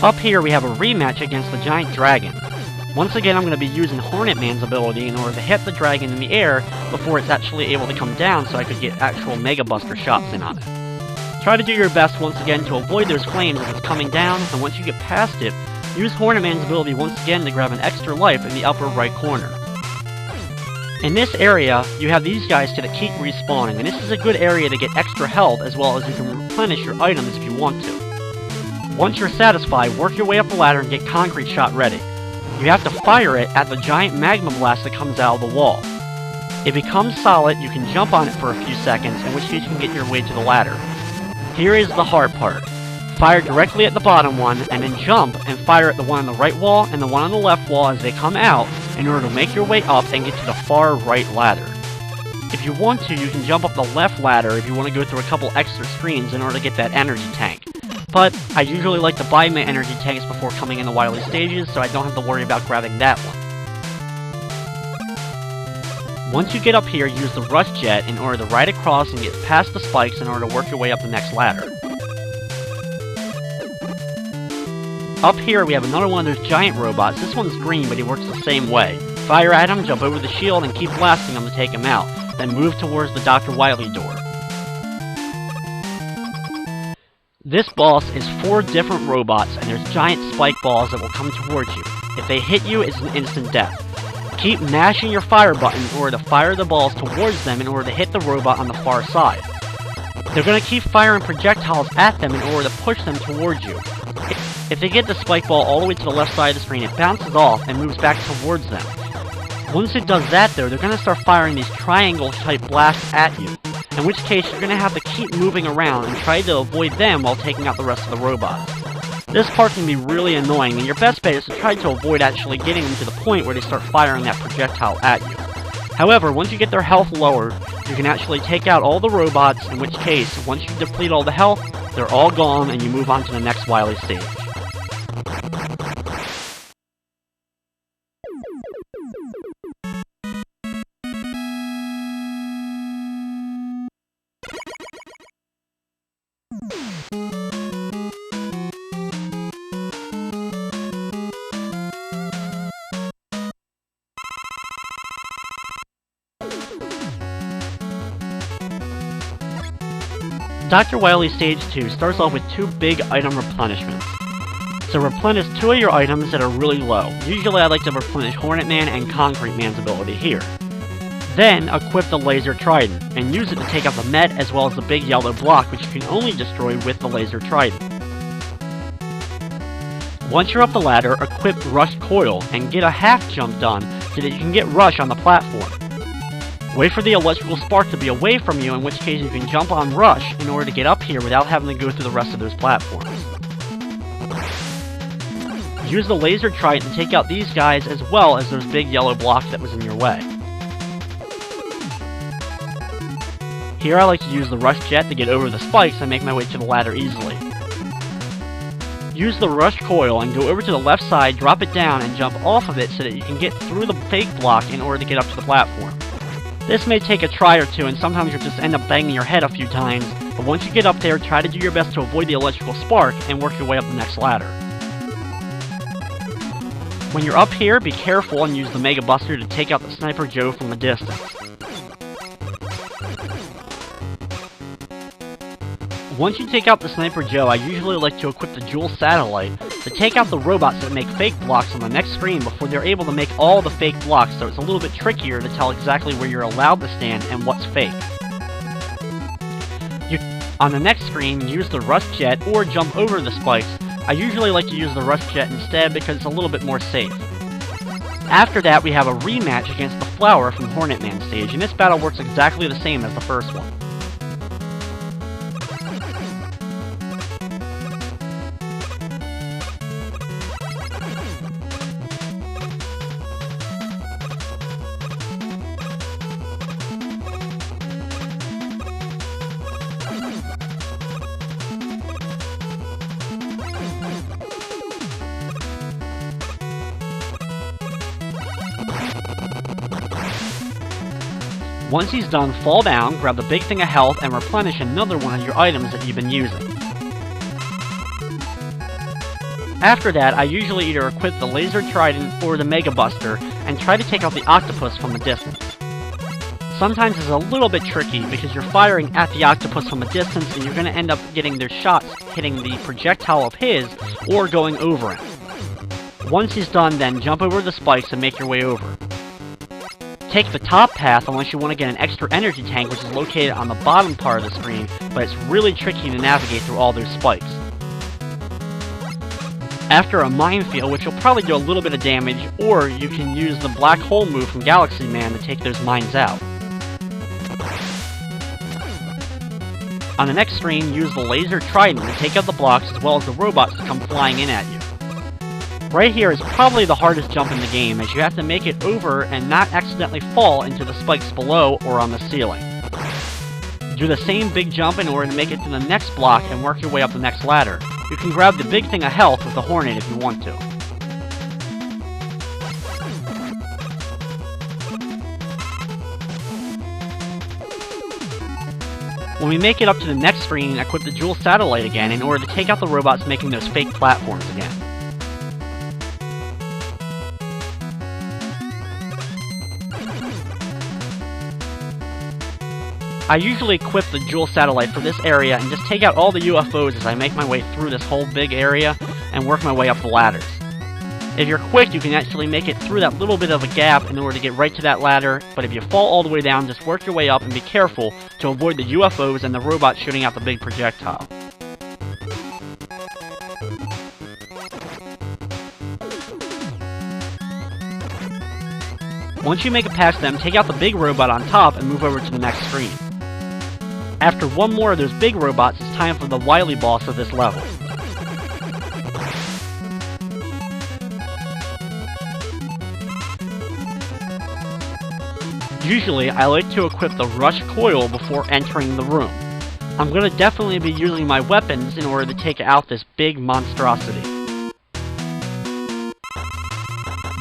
Up here we have a rematch against the giant dragon. Once again I'm going to be using Hornet Man's ability in order to hit the dragon in the air before it's actually able to come down so I could get actual Mega Buster shots in on it. Try to do your best once again to avoid those flames as it's coming down, and once you get past it, use Hornet Man's ability once again to grab an extra life in the upper right corner. In this area, you have these guys that keep respawning, and this is a good area to get extra health as well as you can replenish your items if you want to. Once you're satisfied, work your way up the ladder and get Concrete Shot ready. You have to fire it at the giant magma blast that comes out of the wall. If it becomes solid, you can jump on it for a few seconds, in which case you can get your way to the ladder. Here is the hard part. Fire directly at the bottom one, and then jump and fire at the one on the right wall and the one on the left wall as they come out in order to make your way up and get to the far right ladder. If you want to, you can jump up the left ladder if you want to go through a couple extra screens in order to get that energy tank. But I usually like to buy my energy tanks before coming in the Wily stages, so I don't have to worry about grabbing that one. Once you get up here, use the Rush Jet in order to ride across and get past the spikes in order to work your way up the next ladder. Up here we have another one of those giant robots. This one's green, but he works the same way. Fire at him, jump over the shield, and keep blasting him to take him out. Then move towards the Dr. Wily door. This boss is 4 different robots, and there's giant spike balls that will come towards you. If they hit you, it's an instant death. Keep mashing your fire button in order to fire the balls towards them in order to hit the robot on the far side. They're going to keep firing projectiles at them in order to push them towards you. If they get the spike ball all the way to the left side of the screen, it bounces off and moves back towards them. Once it does that though, they're going to start firing these triangle-type blasts at you, in which case you're going to have to keep moving around and try to avoid them while taking out the rest of the robots. This part can be really annoying, and your best bet is to try to avoid actually getting them to the point where they start firing that projectile at you. However, once you get their health lowered, you can actually take out all the robots, in which case, once you deplete all the health, they're all gone and you move on to the next Wily stage. Dr. Wily Stage 2 starts off with 2 big item replenishments. So replenish 2 of your items that are really low. Usually I like to replenish Hornet Man and Concrete Man's ability here. Then equip the Laser Trident, and use it to take out the Met as well as the big yellow block, which you can only destroy with the Laser Trident. Once you're up the ladder, equip Rush Coil, and get a half jump done so that you can get Rush on the platform. Wait for the electrical spark to be away from you, in which case you can jump on Rush in order to get up here without having to go through the rest of those platforms. Use the Laser Trident to take out these guys as well as those big yellow blocks that was in your way. Here I like to use the Rush Jet to get over the spikes and make my way to the ladder easily. Use the Rush Coil and go over to the left side, drop it down, and jump off of it so that you can get through the fake block in order to get up to the platform. This may take a try or two, and sometimes you'll just end up banging your head a few times, but once you get up there, try to do your best to avoid the electrical spark and work your way up the next ladder. When you're up here, be careful and use the Mega Buster to take out the Sniper Joe from a distance. Once you take out the Sniper Joe, I usually like to equip the Jewel Satellite to take out the robots that make fake blocks on the next screen before they're able to make all the fake blocks, so it's a little bit trickier to tell exactly where you're allowed to stand and what's fake. On the next screen, use the Rush Jet or jump over the spikes. I usually like to use the Rush Jet instead because it's a little bit more safe. After that, we have a rematch against the Flower from Hornet Man stage, and this battle works exactly the same as the first one. Once he's done, fall down, grab the big thing of health, and replenish another one of your items that you've been using. After that, I usually either equip the Laser Trident or the Mega Buster and try to take out the octopus from a distance. Sometimes it's a little bit tricky because you're firing at the octopus from a distance and you're going to end up getting their shots hitting the projectile of his or going over him. Once he's done, then jump over the spikes and make your way over. Take the top path unless you want to get an extra energy tank, which is located on the bottom part of the screen, but it's really tricky to navigate through all those spikes. After a minefield, which will probably do a little bit of damage, or you can use the black hole move from Galaxy Man to take those mines out. On the next screen, use the Laser Trident to take out the blocks as well as the robots to come flying in at you. Right here is probably the hardest jump in the game, as you have to make it over and not accidentally fall into the spikes below or on the ceiling. Do the same big jump in order to make it to the next block and work your way up the next ladder. You can grab the big thing of health with the Hornet if you want to. When we make it up to the next screen, equip the Jewel Satellite again in order to take out the robots making those fake platforms again. I usually equip the Jewel Satellite for this area and just take out all the UFOs as I make my way through this whole big area and work my way up the ladders. If you're quick, you can actually make it through that little bit of a gap in order to get right to that ladder, but if you fall all the way down, just work your way up and be careful to avoid the UFOs and the robots shooting out the big projectile. Once you make it past them, take out the big robot on top and move over to the next screen. After one more of those big robots, it's time for the Wily Boss of this level. Usually, I like to equip the Rush Coil before entering the room. I'm going to definitely be using my weapons in order to take out this big monstrosity.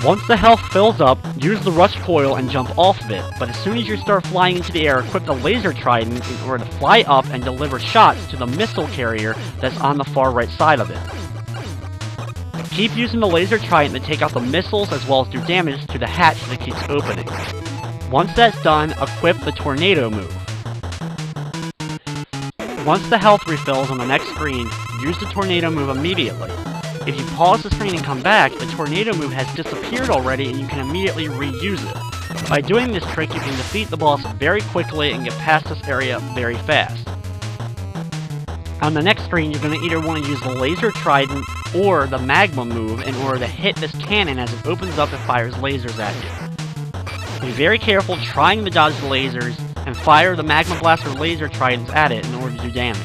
Once the health fills up, use the Rush Coil and jump off of it, but as soon as you start flying into the air, equip the Laser Trident in order to fly up and deliver shots to the missile carrier that's on the far right side of it. Keep using the Laser Trident to take out the missiles as well as do damage to the hatch that keeps opening. Once that's done, equip the Tornado move. Once the health refills on the next screen, use the Tornado move immediately. If you pause the screen and come back, the Tornado move has disappeared already and you can immediately reuse it. By doing this trick, you can defeat the boss very quickly and get past this area very fast. On the next screen, you're going to either want to use the Laser Trident or the Magma move in order to hit this cannon as it opens up and fires lasers at you. Be very careful trying to dodge the lasers, and fire the Magma Blaster Laser Tridents at it in order to do damage.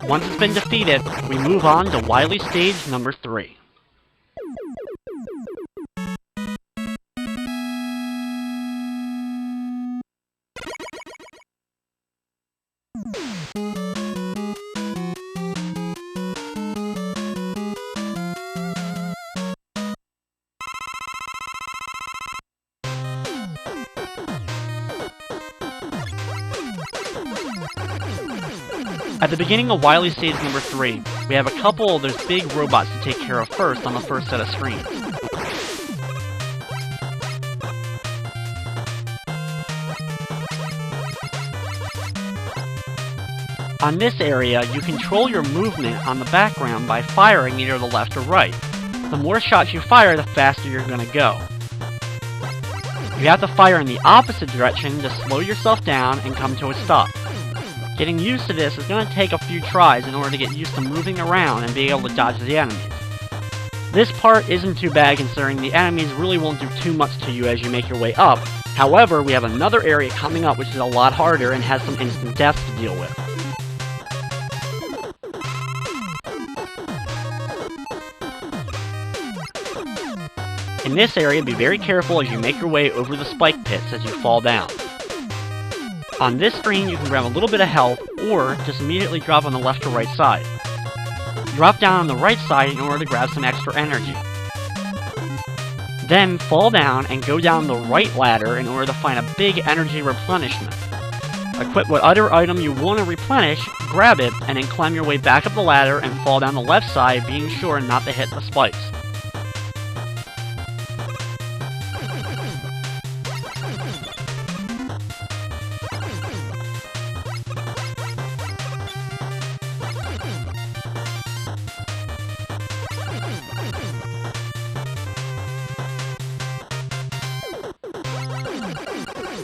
Once it's been defeated, we move on to Wily Stage number 3. At the beginning of Wily Stage number 3, we have a couple of those big robots to take care of first on the first set of screens. On this area, you control your movement on the background by firing either the left or right. The more shots you fire, the faster you're going to go. You have to fire in the opposite direction to slow yourself down and come to a stop. Getting used to this is going to take a few tries in order to get used to moving around and being able to dodge the enemies. This part isn't too bad considering the enemies really won't do too much to you as you make your way up. However, we have another area coming up which is a lot harder and has some instant deaths to deal with. In this area, be very careful as you make your way over the spike pits as you fall down. On this screen, you can grab a little bit of health, or just immediately drop on the left or right side. Drop down on the right side in order to grab some extra energy. Then fall down and go down the right ladder in order to find a big energy replenishment. Equip whatever item you want to replenish, grab it, and then climb your way back up the ladder and fall down the left side, being sure not to hit the spikes.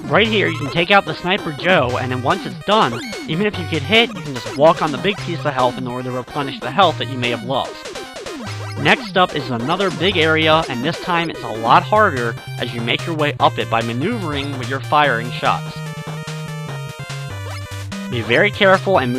Right here, you can take out the Sniper Joe, and then once it's done, even if you get hit, you can just walk on the big piece of health in order to replenish the health that you may have lost. Next up is another big area, and this time it's a lot harder as you make your way up it by maneuvering with your firing shots. Be very careful and move